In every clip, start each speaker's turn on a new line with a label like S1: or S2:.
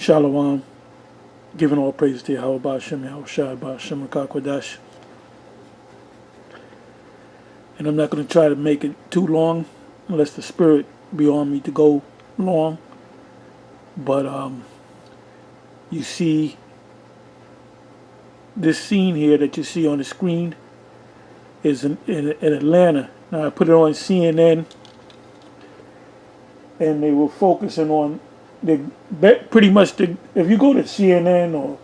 S1: Shalom, giving all praise to Yahweh Ba'ashem, Yahweh Shai Ba'ashem Rakakwadash. And I'm not going to try to make it too long, unless the Spirit be on me to go long. But you see this scene here that you see on the screen is in Atlanta. Now I put it on CNN, and they were focusing on pretty much if you go to CNN or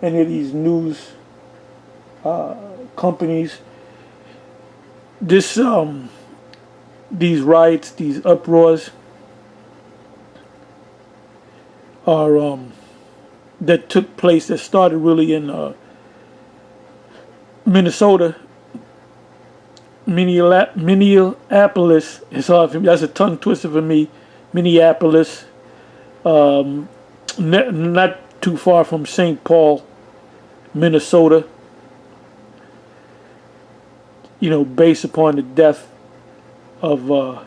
S1: any of these news companies, these riots, these uproars are that took place, that started really in Minnesota. Minneapolis. It's hard for me. That's a tongue twister for me. Minneapolis, not too far from St. Paul, Minnesota. You know, based upon the death of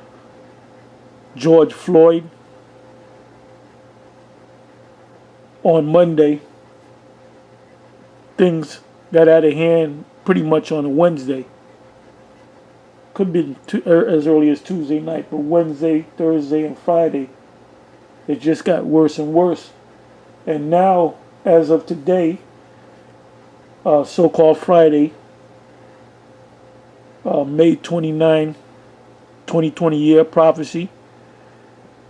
S1: George Floyd on Monday. Things got out of hand pretty much on a Wednesday. Could be as early as Tuesday night, but Wednesday, Thursday, and Friday, it just got worse and worse. And now, as of today, so-called Friday, May 29, 2020 year prophecy.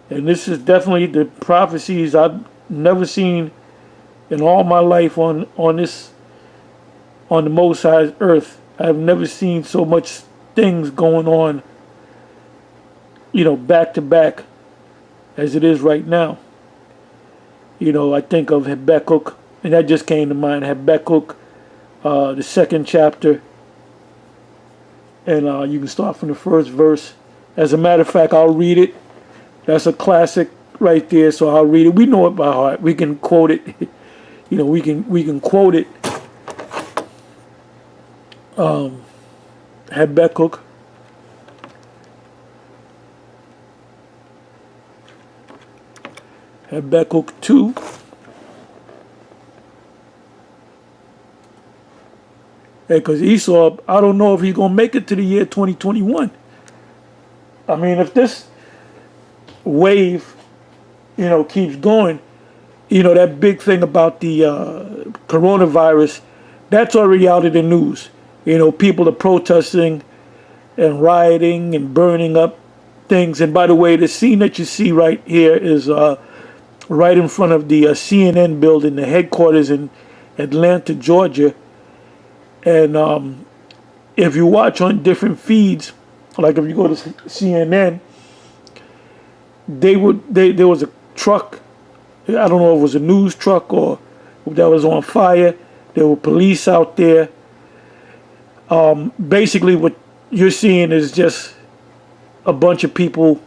S1: And this is definitely the prophecies I've never seen in all my life on the Most High's earth. I've never seen so much things going on, you know, back to back as it is right now. You know, I think of Habakkuk, and that just came to mind. Habakkuk, the second chapter, and you can start from the first verse. As a matter of fact, I'll read it. That's a classic right there, so I'll read it. We know it by heart. We can quote it. You know, we can quote it. Habakkuk. Habakkuk 2. Because Esau, I don't know if he's going to make it to the year 2021. I mean, if this wave, you know, keeps going, you know, that big thing about the coronavirus, that's already out of the news. You know, people are protesting and rioting and burning up things. And by the way, the scene that you see right here is right in front of the CNN building, the headquarters in Atlanta, Georgia. And if you watch on different feeds, like if you go to CNN, there was a truck. I don't know if it was a news truck or that was on fire. There were police out there. Basically what you're seeing is just a bunch of people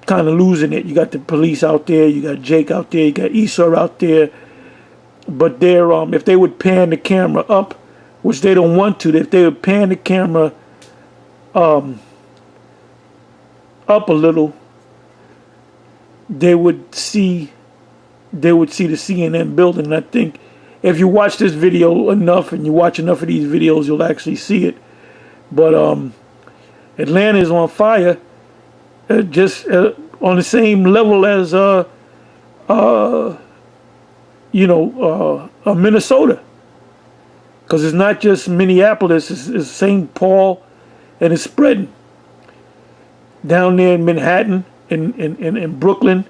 S1: kind of losing it. You got the police out there, you got Jake out there, you got Esau out there. But they're if they would pan the camera up, which they don't want to, if they would pan the camera up a little, they would see the CNN building. And I think if you watch this video enough and you watch enough of these videos, you'll actually see it. But Atlanta is on fire, just on the same level as Minnesota, because it's not just Minneapolis; it's St. Paul, and it's spreading down there in Manhattan, in Brooklyn.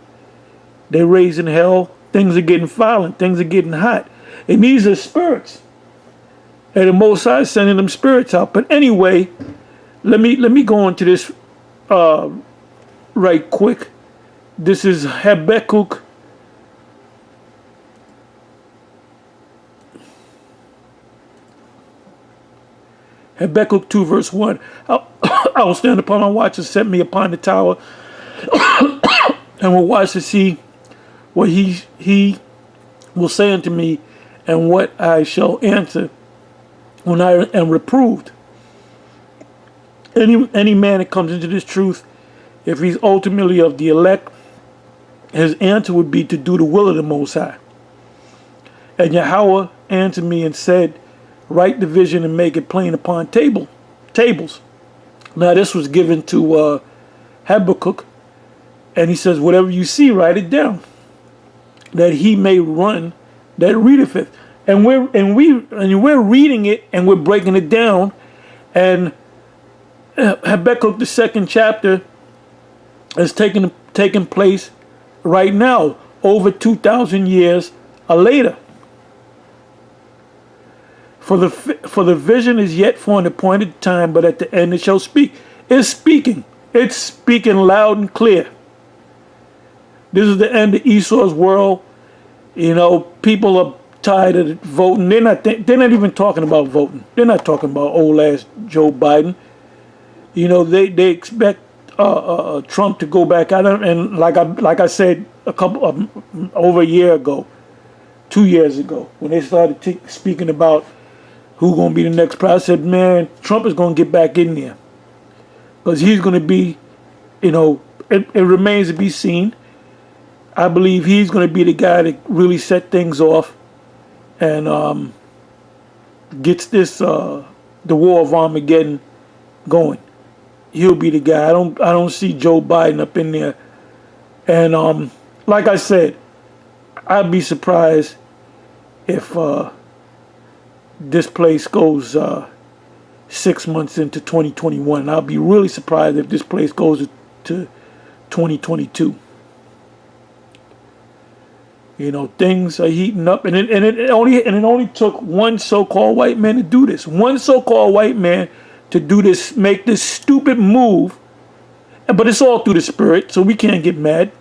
S1: They're raising hell. Things are getting violent. Things are getting hot. And these are spirits. And the Most High is sending them spirits out. But anyway, let me go into this right quick. This is Habakkuk. Habakkuk 2 verse 1. I will stand upon my watch and set me upon the tower and will watch to see what he will say unto me, and what I shall answer when I am reproved. Any man that comes into this truth, if he's ultimately of the elect, his answer would be to do the will of the Most High. And Yahweh answered me and said, write the vision and make it plain upon tables. Now this was given to Habakkuk, and he says, whatever you see, write it down, that he may run that readeth it. And we're reading it and we're breaking it down. And Habakkuk, the 2nd chapter, is taking place right now, over 2,000 years later. For the vision is yet for an appointed time, but at the end it shall speak. It's speaking. It's speaking loud and clear. This is the end of Esau's world. You know, people are tired of voting. They're not even talking about voting. They're not talking about old ass Joe Biden. You know, they expect Trump to go back out. And like I said over a year ago, 2 years ago, when they started speaking about who's going to be the next president, I said, man, Trump is going to get back in there. Because he's going to be, you know, it remains to be seen. I believe he's going to be the guy that really set things off and gets this, the war of Armageddon going. He'll be the guy. I don't see Joe Biden up in there. And like I said, I'd be surprised if this place goes 6 months into 2021. I'll be really surprised if this place goes to 2022. You know, things are heating up, and it only took one so-called white man to do this. One so-called white man to do this, make this stupid move. But it's all through the spirit, so we can't get mad.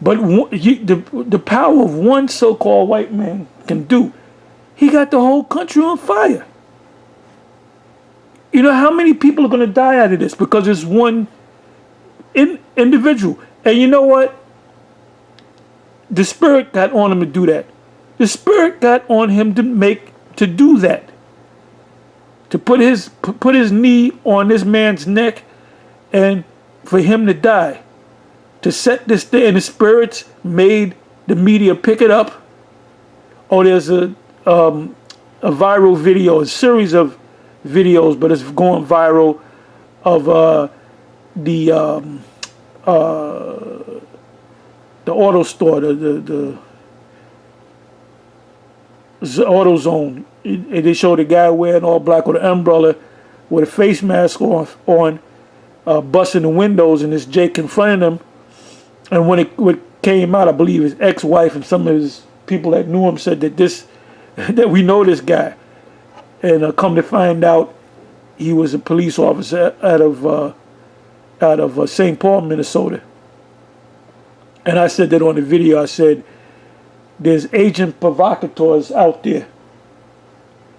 S1: But the power of one so-called white man can do. He got the whole country on fire. You know how many people are going to die out of this because it's one individual. And you know what? The spirit got on him to do that. The spirit got on him to do that. To put his knee on this man's neck and for him to die. To set this thing, and the spirits made the media pick it up. Oh, there's a viral video, a series of videos, but it's going viral of the auto store, the AutoZone. They showed a guy wearing all black with an umbrella with a face mask on busting the windows, and this Jake confronted him. And when it came out, I believe his ex-wife and some of his people that knew him said that we know this guy. And come to find out, he was a police officer out of St. Paul, Minnesota. And I said that on the video. I said, there's agent provocateurs out there.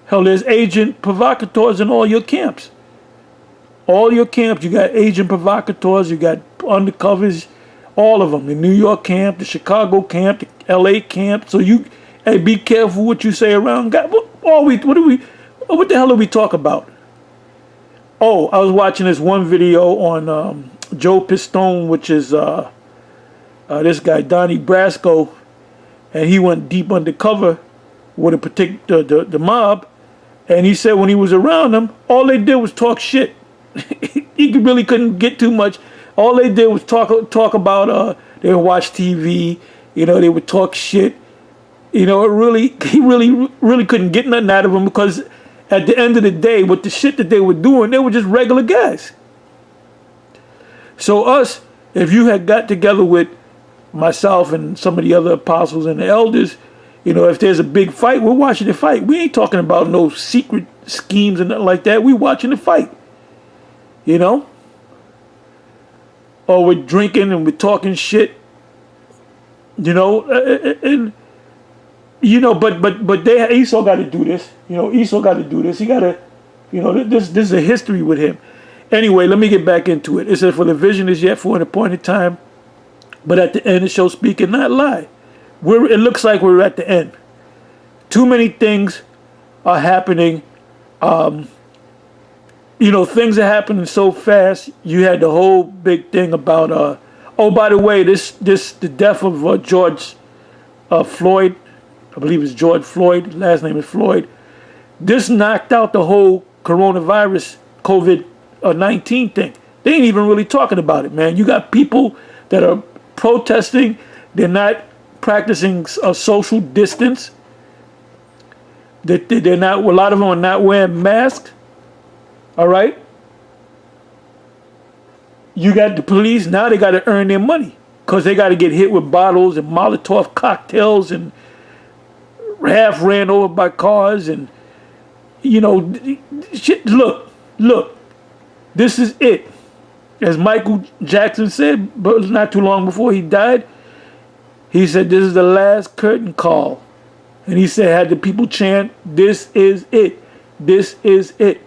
S1: Hell, there's agent provocateurs in all your camps. All your camps, you got agent provocateurs, you got undercovers, all of them. The New York camp, the Chicago camp, the LA camp. So hey, be careful what you say around God. What the hell do we talk about? Oh, I was watching this one video on Joe Pistone, which is this guy, Donnie Brasco, and he went deep undercover with a particular the mob, and he said when he was around them, all they did was talk shit. He really couldn't get too much. All they did was talk about they would watch TV, you know, they would talk shit. You know, he really couldn't get nothing out of them because at the end of the day, with the shit that they were doing, they were just regular guys. So us, if you had got together with myself and some of the other apostles and the elders, you know, if there's a big fight, we're watching the fight. We ain't talking about no secret schemes and nothing like that. We watching the fight. You know? Or we're drinking and we're talking shit. You know, and you know, but Esau got to do this. You know, Esau got to do this. He got to, you know, this is a history with him. Anyway, let me get back into it. It says, for the vision is yet for an appointed time, but at the end it shall speak and not lie. It looks like we're at the end. Too many things are happening. You know, things are happening so fast. You had the whole big thing about Oh, by the way, the death of George Floyd, I believe it's George Floyd, last name is Floyd. This knocked out the whole coronavirus, COVID-19 thing. They ain't even really talking about it, man. You got people that are protesting. They're not practicing a social distance. They're not. A lot of them are not wearing masks. All right. You got the police now. They got to earn their money because they got to get hit with bottles and Molotov cocktails and half ran over by cars and shit. Look. This is it. As Michael Jackson said, but not too long before he died, he said, this is the last curtain call. And he said, had the people chant, this is it. This is it.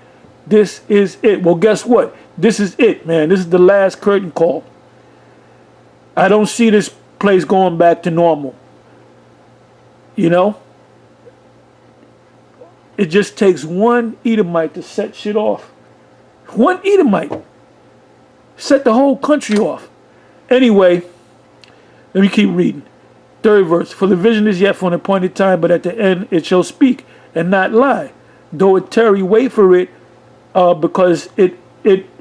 S1: This is it. Well, guess what? This is it, man. This is the last curtain call. I don't see this place going back to normal. It just takes one Edomite to set shit off. One Edomite. Set the whole country off. Anyway, let me keep reading. Third verse. For the vision is yet for an appointed time, but at the end it shall speak and not lie. Though it tarry, wait for it, because it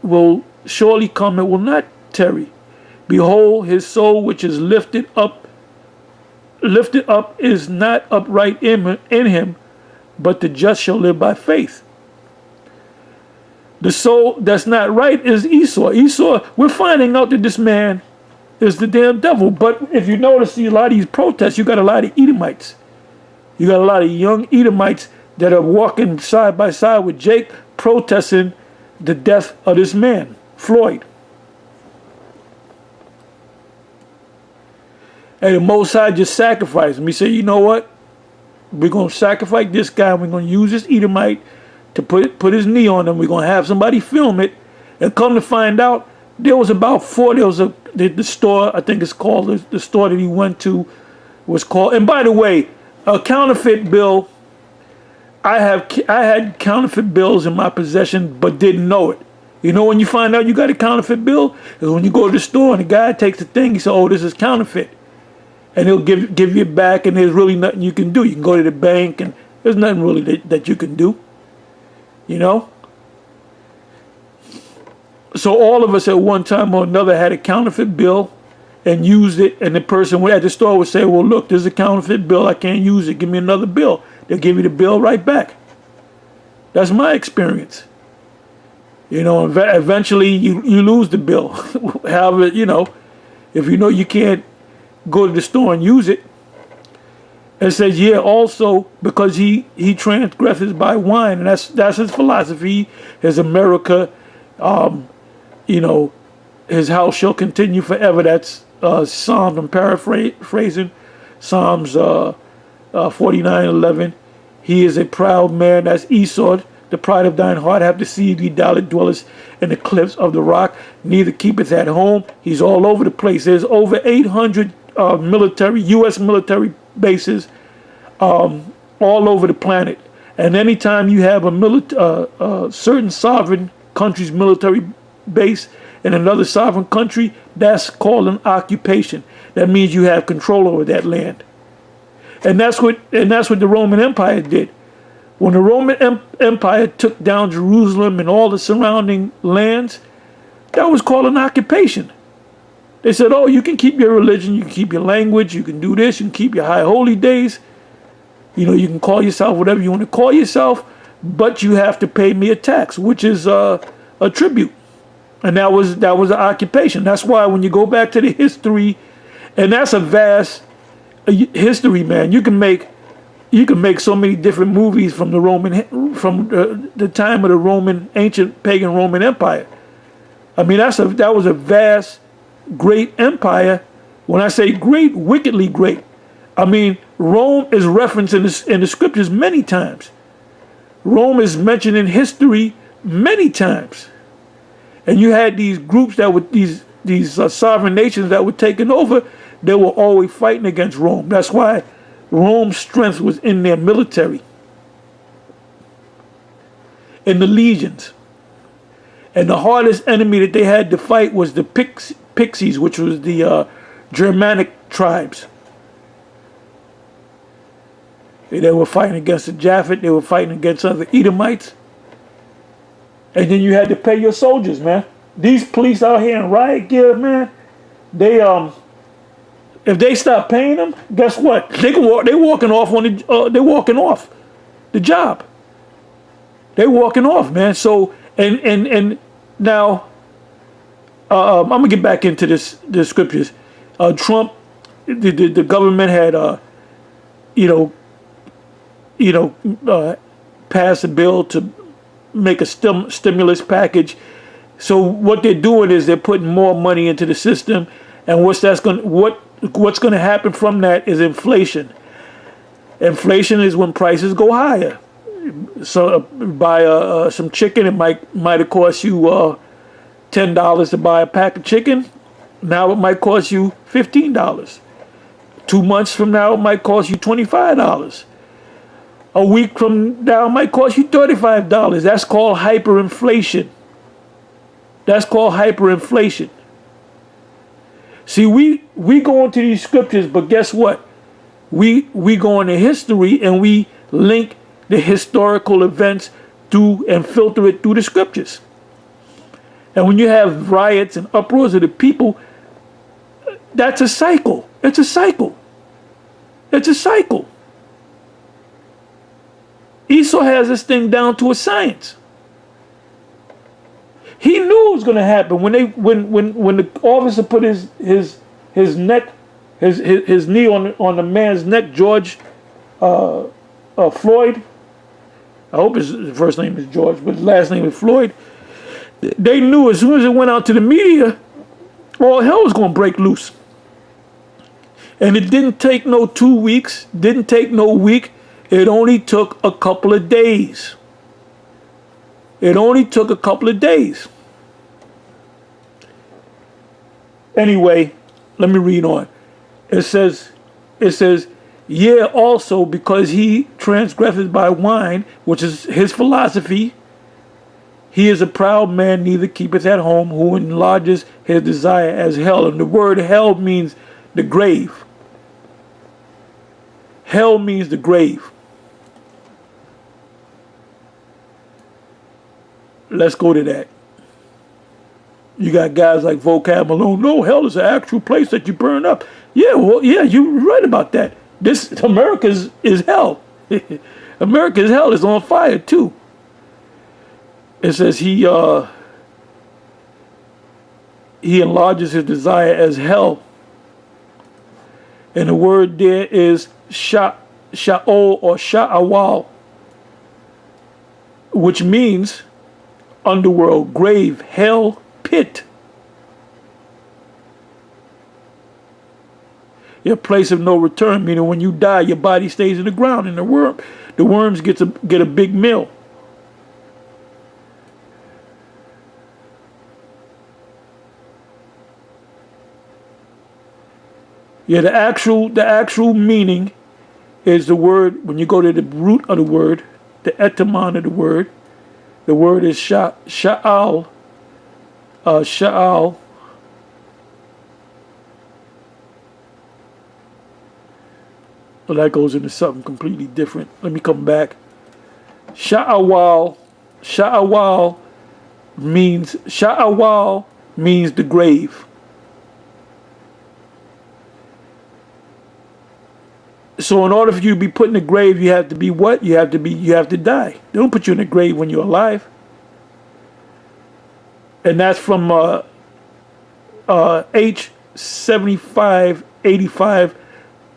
S1: will surely come, it will not tarry. Behold, his soul which is lifted up is not upright in him, but the just shall live by faith. The soul that's not right is Esau. Esau, we're finding out that this man is the damn devil. But if you notice a lot of these protests, you got a lot of Edomites. You got a lot of young Edomites that are walking side by side with Jake, protesting the death of this man, Floyd. And the Most High just sacrificed him. He said, you know what? We're going to sacrifice this guy. We're going to use this Edomite to put his knee on him. We're going to have somebody film it. And come to find out, there was about 4. There was the store, I think it's called, the store that he went to was called. And by the way, a counterfeit bill, I had counterfeit bills in my possession, but didn't know it. You know when you find out you got a counterfeit bill? Is when you go to the store and the guy takes the thing, he says, oh, this is counterfeit. And he'll give you it back, and there's really nothing you can do. You can go to the bank, and there's nothing really that you can do. So all of us at one time or another had a counterfeit bill and used it, and the person at the store would say, well, look, there's a counterfeit bill. I can't use it. Give me another bill. They'll give you the bill right back. That's my experience. Eventually you lose the bill. However, if you can't go to the store and use it. It says, yeah, also because he transgresses by wine, and that's his philosophy. His America, his house shall continue forever. That's Psalms. I'm paraphrasing Psalms 49:11. He is a proud man. That's Esau. The pride of thine heart have deceived thee. Thou that dwellest in the cliffs of the rock, neither keepeth at home. He's all over the place. There's over 800 U.S. military bases all over the planet. And anytime you have a certain sovereign country's military base in another sovereign country, that's called an occupation. That means you have control over that land. And that's what the Roman Empire did. When the Roman Empire took down Jerusalem and all the surrounding lands, that was called an occupation. They said, oh, you can keep your religion, you can keep your language, you can do this, you can keep your high holy days. You can call yourself whatever you want to call yourself, but you have to pay me a tax, which is a tribute. And that was an occupation. That's why when you go back to the history, and that's a vast history, man. You can make so many different movies from the time of the ancient pagan Roman Empire. I mean, that was a vast, great empire. When I say great, wickedly great, I mean Rome is referenced in the scriptures many times. Rome is mentioned in history many times, and you had these groups that were these sovereign nations that were taken over. They were always fighting against Rome. That's why Rome's strength was in their military, in the legions. And the hardest enemy that they had to fight was the Pixies, which was the Germanic tribes. They were fighting against the Japhet. They were fighting against other Edomites. And then you had to pay your soldiers, man. These police out here in riot gear, man, they if they stop paying them, guess what? They can walk. They're walking off on the. They're walking off the job. They're walking off, man. So and now, I'm gonna get back into the scriptures. Trump, the government had pass a bill to make a stimulus package. So what they're doing is they're putting more money into the system, and what's going to happen from that is inflation. Inflation is when prices go higher. So buy some chicken, it might have cost you $10 to buy a pack of chicken. Now it might cost you $15. 2 months from now it might cost you $25. A week from now it might cost you $35. That's called hyperinflation. That's called hyperinflation. See, we go into these scriptures, but guess what? We go into history and we link the historical events through and filter it through the scriptures. And when you have riots and uproars of the people, that's a cycle. It's a cycle. It's a cycle. Esau has this thing down to a science. He knew it was going to happen when the officer put his neck, his knee on the man's neck, George Floyd. I hope his first name is George, but his last name is Floyd. They knew as soon as it went out to the media, all hell was going to break loose. And it didn't take no 2 weeks, didn't take no week. It only took a couple of days. It only took a couple of days. Anyway, let me read on. It says, yeah, also because he transgresseth by wine, which is his philosophy, he is a proud man, neither keepeth at home, who enlarges his desire as hell. And the word hell means the grave. Hell means the grave. Let's go to that. You got guys like Vocab Malone. No, hell is an actual place that you burn up. Yeah, well, yeah, you're right about that. This America is hell. America's hell is on fire too. It says he enlarges his desire as hell. And the word there is sha'ol or sha'awal, which means underworld, grave, hell, pit. Your place of no return, meaning when you die, your body stays in the ground, and the worms get a big meal. Yeah, the actual meaning is the word, when you go to the root of the word, the etymon of the word is sha'al, sha'al. Well, that goes into something completely different. Let me come back. Sha'awal means the grave. So in order for you to be put in the grave, you have to be what? You have to die. They don't put you in the grave when you're alive. And that's from H 7585.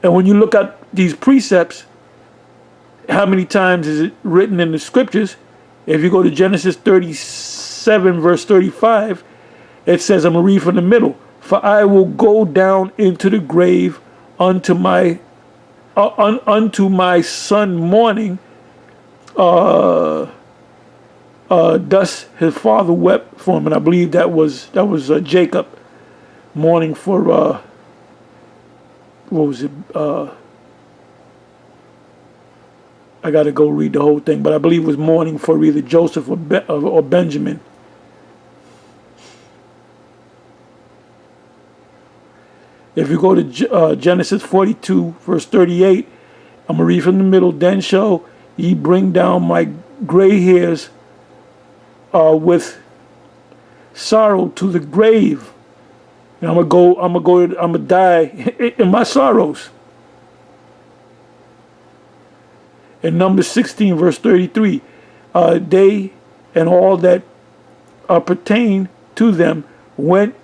S1: And when you look at these precepts, how many times is it written in the scriptures? If you go to Genesis 37 verse 35, it says, I'm going to read from the middle. For I will go down into the grave unto my son mourning. Thus his father wept for him, and I believe that was Jacob mourning for what was it? I got to go read the whole thing, but I believe it was mourning for either Joseph or Benjamin. If you go to Genesis 42, verse 38, I'm going to read from the middle. Then shall ye bring down my gray hairs with sorrow to the grave. And I'm gonna die in my sorrows. In Numbers 16, verse 33, they and all that pertain to them went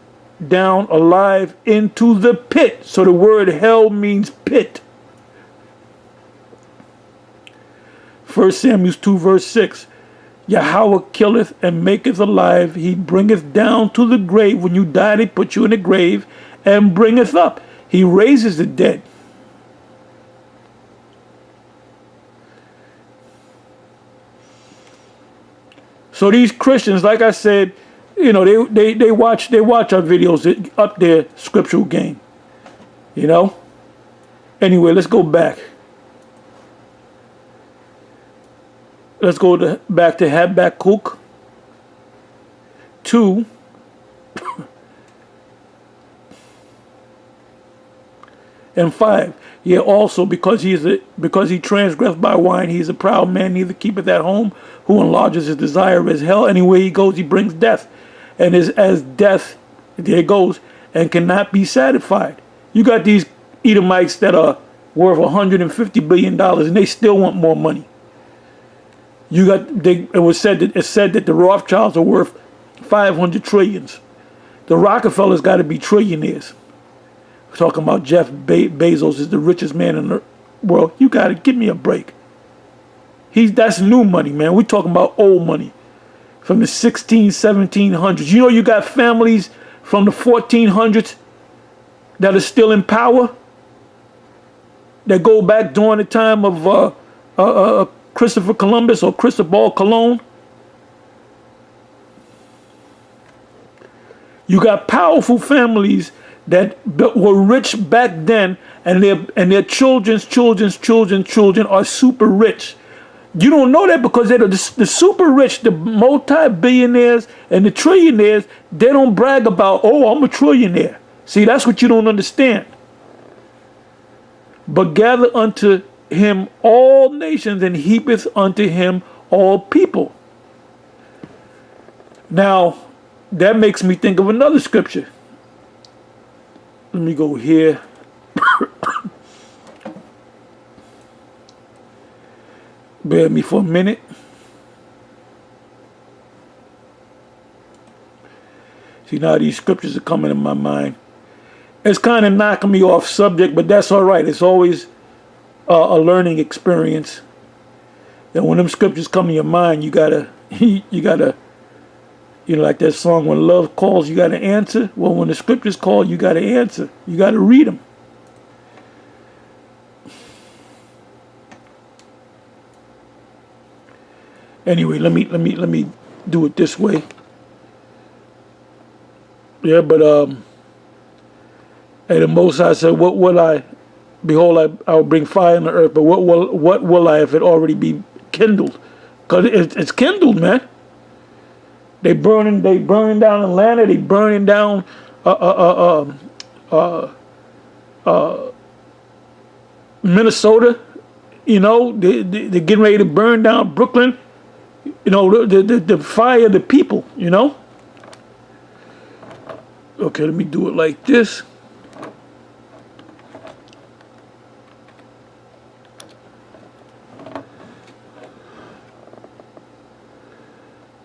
S1: down alive into the pit. So the word hell means pit. 1 Samuel 2, verse 6. Yahweh killeth and maketh alive. He bringeth down to the grave. When you die, they put you in the grave and bringeth up. He raises the dead. So these Christians, like I said, you know, they watch our videos that up their scriptural game. You know? Anyway, let's go back. Let's go back to Habakkuk 2. and 5. Yea, also because he transgressed by wine, he is a proud man, neither keepeth at home, who enlarges his desire as hell. Anywhere he goes, he brings death, and is as death, there it goes, and cannot be satisfied. You got these Edomites that are worth $150 billion, and they still want more money. You got it's said that the Rothschilds are worth 500 trillions. The Rockefellers got to be trillionaires. We're talking about Jeff Bezos is the richest man in the world. You got to give me a break. That's new money, man. We're talking about old money from the 1700s. You know, you got families from the 1400s that are still in power, that go back during the time of Christopher Columbus or Cristobal Colon. You got powerful families that were rich back then, and their children's children are super rich. You don't know that because they're the super rich, the multi-billionaires and the trillionaires. They don't brag about, oh, I'm a trillionaire. See, that's what you don't understand. But gather unto him all nations, and heapeth unto him all people. Now, that makes me think of another scripture. Let me go here. Bear with me for a minute. See, now these scriptures are coming in my mind. It's kind of knocking me off subject, but that's all right. It's always a learning experience. And when them scriptures come in your mind, you gotta, you know, like that song, when love calls, you gotta answer. Well, when the scriptures call, you gotta answer. You gotta read them. Anyway, let me do it this way. Yeah, but and the Most High said, "What will I? Behold, I will bring fire on the earth. But what will I if it already be kindled? Because it's kindled, man. They burning down Atlanta. They burning down Minnesota. You know, they're getting ready to burn down Brooklyn. You know, the fire of the people. You know. Okay, let me do it like this.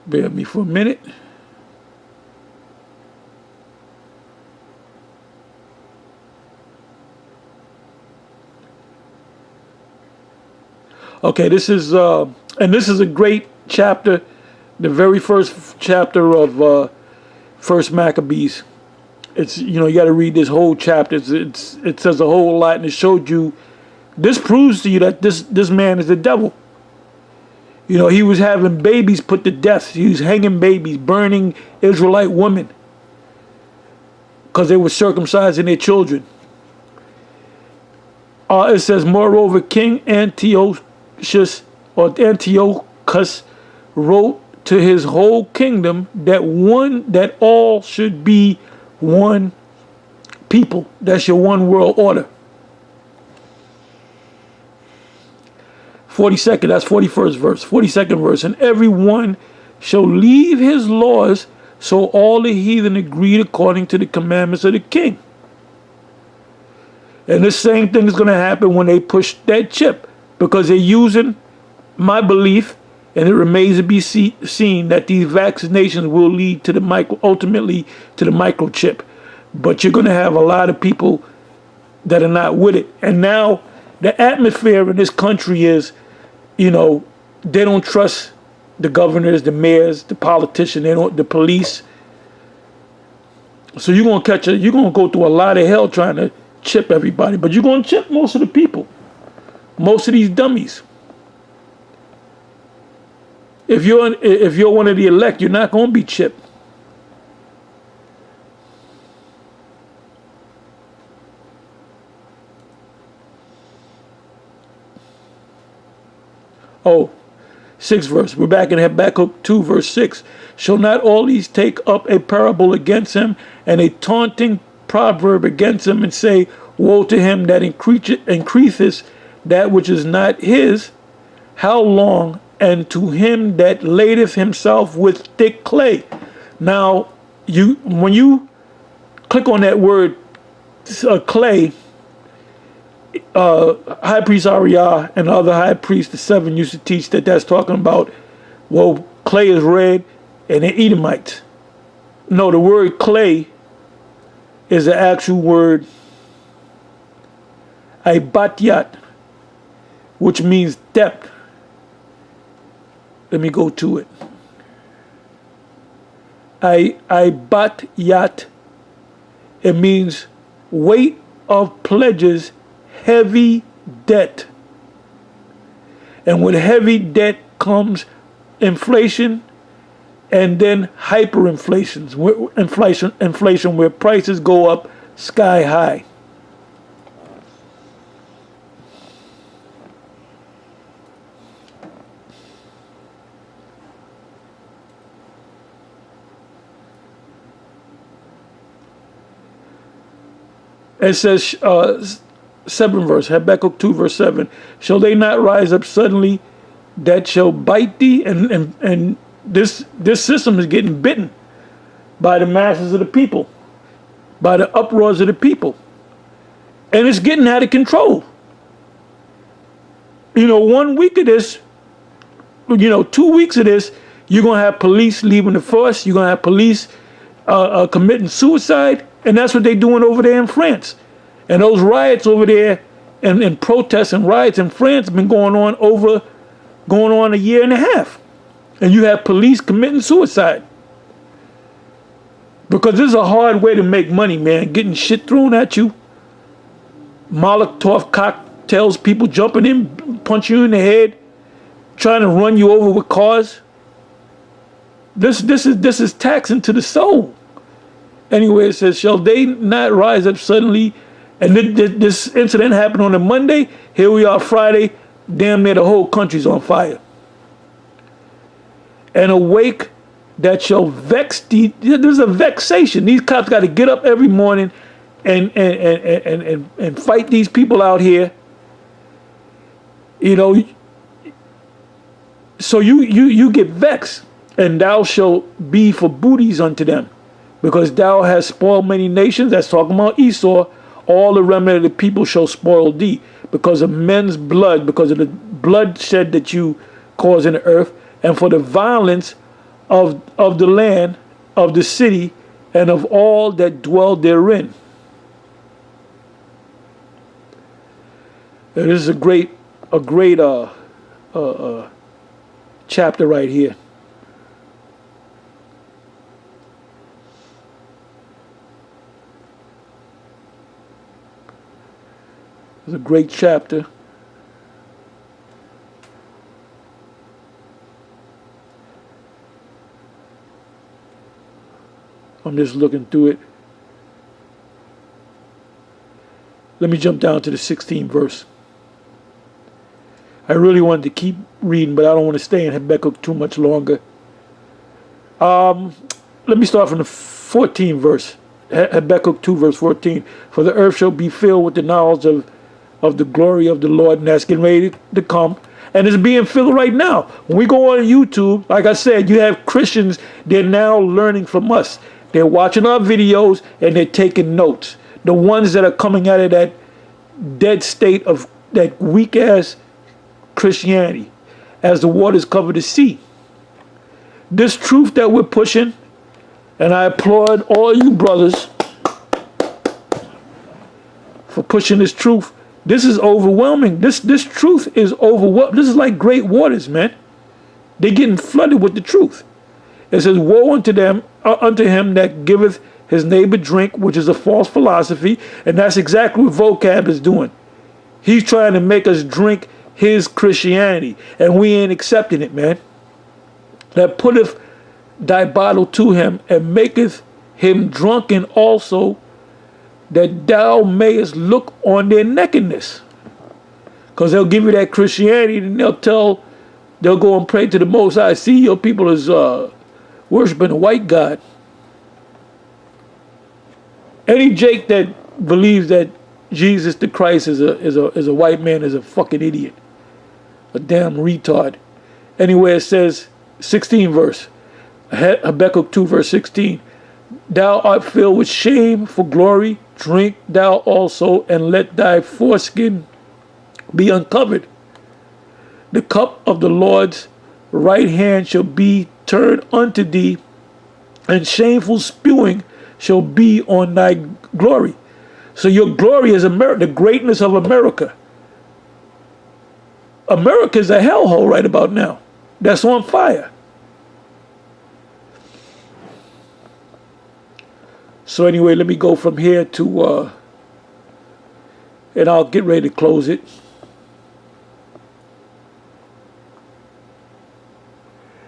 S1: Bear with me for a minute. Okay, this is and this is a great chapter, the very first chapter of First Maccabees. It's, you know, you got to read this whole chapter. It says a whole lot, and it showed you. This proves to you that this man is the devil. You know, he was having babies put to death. He was hanging babies, burning Israelite women because they were circumcising their children. It says, moreover, King Antiochus wrote to his whole kingdom that all should be one people. That's your one world order. 42nd, that's 41st verse, 42nd verse. And everyone shall leave his laws, so all the heathen agreed according to the commandments of the king. And the same thing is going to happen when they push that chip, because they're using my belief, and it remains to be seen that these vaccinations will lead to the ultimately to the microchip. But you're going to have a lot of people that are not with it. And now the atmosphere in this country is, you know, they don't trust the governors, the mayors, the politicians, the police. So you're gonna go through a lot of hell trying to chip everybody, but you're gonna chip most of the people, most of these dummies. If you're one of the elect, you're not gonna be chipped. Oh, 6th verse. We're back in Habakkuk 2, verse 6. Shall not all these take up a parable against him, and a taunting proverb against him, and say, woe to him that increaseth that which is not his? How long? And to him that ladeth himself with thick clay. Now, when you click on that word clay, High Priest Ariah and other high priests, the 7, used to teach that that's talking about, well, clay is red and they're Edomites. No, the word clay is the actual word Aibatyat, which means depth. Let me go to it. Aibatyat, it means weight of pledges, heavy debt. And with heavy debt comes inflation, and then hyperinflation, inflation where prices go up sky high. It says, 7th verse, Habakkuk 2, verse 7. Shall they not rise up suddenly that shall bite thee? And this system is getting bitten by the masses of the people, by the uproars of the people. And it's getting out of control. You know, 1 week of this, 2 weeks of this, you're going to have police leaving the force. You're going to have police committing suicide. And that's what they're doing over there in France. And those riots over there and protests and riots in France have been going on a year and a half. And you have police committing suicide. Because this is a hard way to make money, man. Getting shit thrown at you. Molotov cocktails, people jumping in, punch you in the head, trying to run you over with cars. This is taxing to the soul. Anyway, it says, shall they not rise up suddenly? And this incident happened on a Monday. Here we are Friday. Damn near the whole country's on fire. And awake that shall vex thee. There's a vexation. These cops got to get up every morning and fight these people out here. So you get vexed, and thou shalt be for booties unto them. Because thou hast spoiled many nations, that's talking about Esau, all the remnant of the people shall spoil thee, because of men's blood, because of the bloodshed that you cause in the earth, and for the violence of the land, of the city, and of all that dwell therein. And this is a great chapter right here. It's a great chapter. I'm just looking through it. Let me jump down to the 16th verse. I really wanted to keep reading, but I don't want to stay in Habakkuk too much longer. Let me start from the 14th verse. Habakkuk 2 verse 14. For the earth shall be filled with the knowledge of the glory of the Lord, and that's getting ready to come. And it's being filled right now. When we go on YouTube, like I said, you have Christians, they're now learning from us. They're watching our videos and they're taking notes. The ones that are coming out of that dead state of that weak-ass Christianity as the waters cover the sea. This truth that we're pushing, and I applaud all you brothers for pushing this truth. This is overwhelming. This truth is overwhelming. This is like great waters, man. They're getting flooded with the truth. It says, woe unto them, unto him that giveth his neighbor drink, which is a false philosophy. And that's exactly what Vocab is doing. He's trying to make us drink his Christianity, and we ain't accepting it, man. That putteth thy bottle to him, and maketh him drunken also, that thou mayest look on their nakedness. Because they'll give you that Christianity, and they'll go and pray to the Most High. See, your people is worshiping a white God. Any Jake that believes that Jesus the Christ is a white man is a fucking idiot, a damn retard. Anyway, it says 16 verse, Habakkuk 2 verse 16. Thou art filled with shame for glory. Drink thou also, and let thy foreskin be uncovered. The cup of the Lord's right hand shall be turned unto thee, and shameful spewing shall be on thy glory. So your glory is America, the greatness of America. America is a hellhole right about now. That's on fire. So anyway, let me go from here to, and I'll get ready to close it.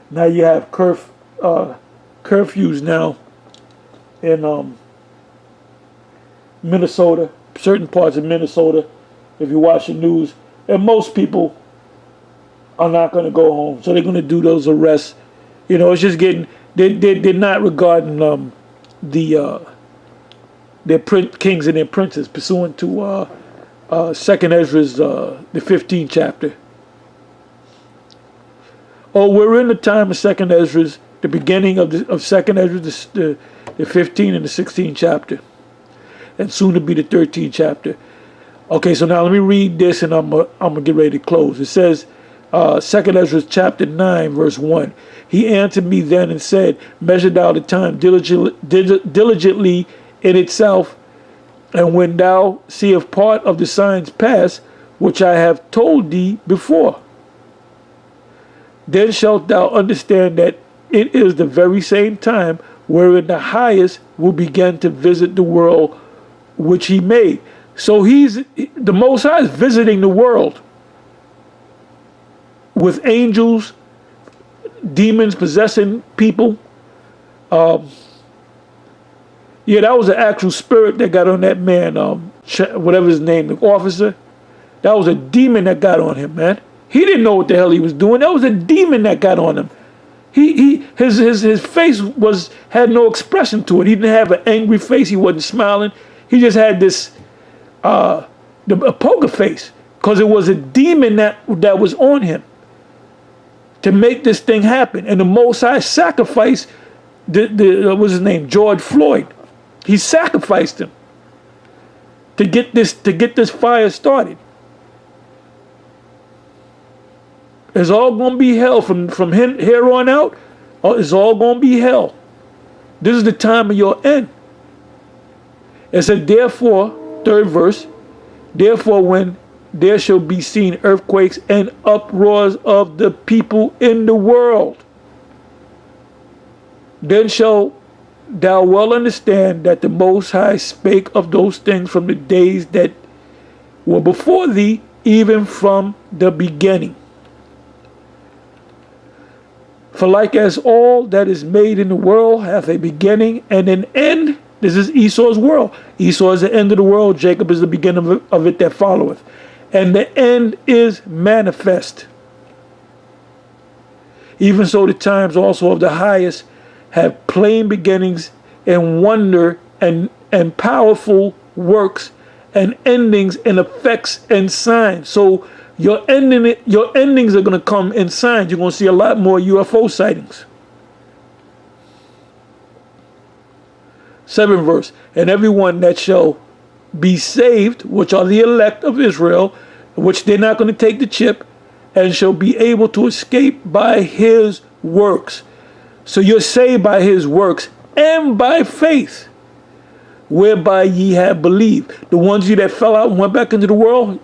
S1: Now you have curfews now in Minnesota, certain parts of Minnesota, if you watch the news. And most people are not going to go home. So they're going to do those arrests. You know, it's just getting, they're not regarding their kings and their princes pursuant to 2nd Ezra's, the 15th chapter. Oh, we're in the time of 2nd Ezra's, the beginning of 2nd Ezra's, the 15th and the 16th chapter. And soon to be the 13th chapter. Okay, so now let me read this, and I'm gonna get ready to close. It says, 2nd Ezra chapter 9, verse 1. He answered me then and said, measure thou the time diligently in itself, and when thou seest part of the signs pass, which I have told thee before, then shalt thou understand that it is the very same time wherein the highest will begin to visit the world which he made. So the Most High is visiting the world with angels, demons possessing people. Yeah, that was an actual spirit that got on that man, whatever his name, the officer. That was a demon that got on him, man. He didn't know what the hell he was doing. That was a demon that got on him. His face had no expression to it. He didn't have an angry face. He wasn't smiling. He just had this a poker face, because it was a demon that was on him to make this thing happen. And the Most High sacrificed what's his name, George Floyd. He sacrificed him to get this fire started. It's all going to be hell from here on out. It's all going to be hell. This is the time of your end. It said, therefore, 3rd verse, therefore when there shall be seen earthquakes and uproars of the people in the world, then shall thou well understand that the Most High spake of those things from the days that were before thee, even from the beginning. For like as all that is made in the world hath a beginning and an end. This is Esau's world. Esau is the end of the world. Jacob is the beginning of it that followeth. And the end is manifest. Even so the times also of the highest have plain beginnings, and wonder and powerful works and endings and effects and signs. So your endings are going to come in signs. You're going to see a lot more UFO sightings. 7th verse, and everyone that shall be saved, which are the elect of Israel, which they're not going to take the chip, and shall be able to escape by his works. So you're saved by his works and by faith, whereby ye have believed. The ones of you that fell out and went back into the world,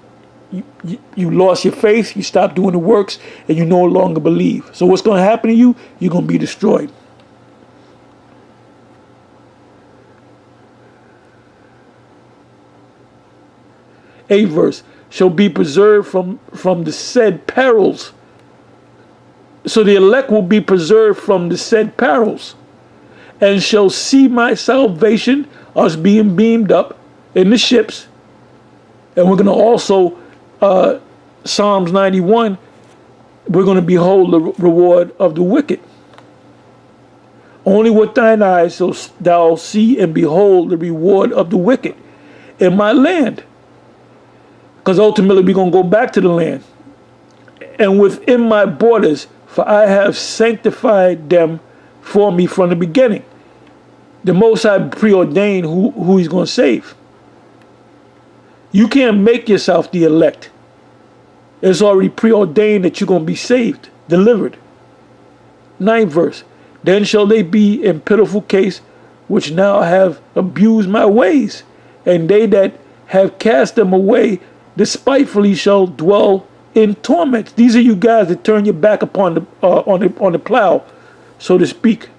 S1: you lost your faith, you stopped doing the works, and you no longer believe. So what's going to happen to you? You're going to be destroyed. Eighth verse, shall be preserved from the said perils. So the elect will be preserved from the said perils, and shall see my salvation, us being beamed up in the ships. And we're going to also, Psalms 91, we're going to behold the reward of the wicked. Only with thine eyes shalt thou see and behold the reward of the wicked in my land. Because ultimately we're going to go back to the land. And within my borders, for I have sanctified them for me from the beginning. The Most High preordained who he's going to save. You can't make yourself the elect. It's already preordained that you're going to be saved, delivered. 9th verse, then shall they be in pitiful case, which now have abused my ways, and they that have cast them away despitefully shall dwell in torment. These are you guys that turn your back upon the on the plow, so to speak.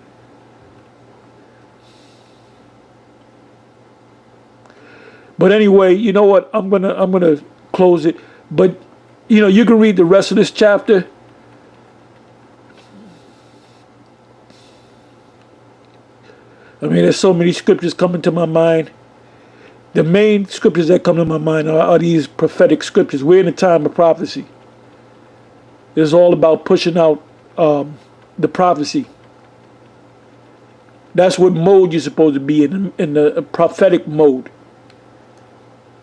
S1: But anyway, you know what? I'm gonna close it. But you know, you can read the rest of this chapter. I mean, there's so many scriptures coming to my mind. The main scriptures that come to my mind are these prophetic scriptures. We're in a time of prophecy. It's all about pushing out the prophecy. That's what mode you're supposed to be in the prophetic mode.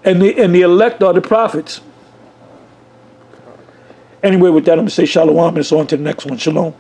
S1: And the elect are the prophets. Anyway, with that, I'm going to say shalom, and it's on to the next one. Shalom.